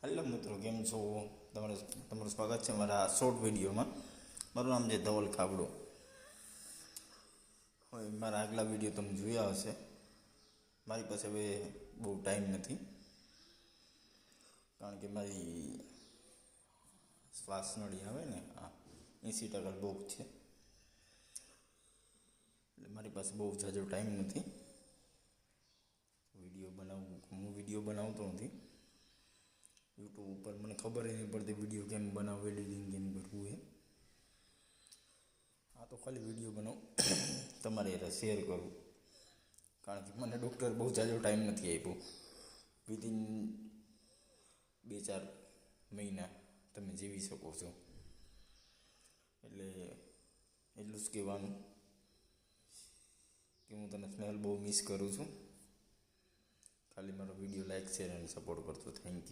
Hello મિત્રો, કેમ છો? તમારું સ્વાગત છે મારા શોર્ટ વિડીયોમાં. મારું નામ છે ધવલ ખાબડો. હવે મારા આગલા વિડીયો તમે જોયા હશે. મારી પાસે હવે બહુ ટાઈમ નથી, કારણ કે મારી શ્વાસ નળી આવે ને 80% બ્લોક છે. એટલે મારી પાસે બહુ ઝાઝો ટાઈમ નથી હું વિડીયો બનાવતો નથી યુટ્યુબ ઉપર. મને ખબર નહીં પડતી વિડીયો કેમ બનાવવું, એડિટિંગ કેમ કરવું એ. આ તો ખાલી વિડીયો બનાવું તમારે યાર શેર કરું, કારણ કે મને ડૉક્ટર બહુ ઝાઝો ટાઈમ નથી આપ્યો. વિધિન 2-4 મહિના તમે જીવી શકો છો. એટલે એટલું જ કહેવાનું કે હું તને સ્નેહલ બહુ મિસ કરું છું. ખાલી મારો વિડીયો લાઈક, શેર અને સપોર્ટ કરજો. Thank you.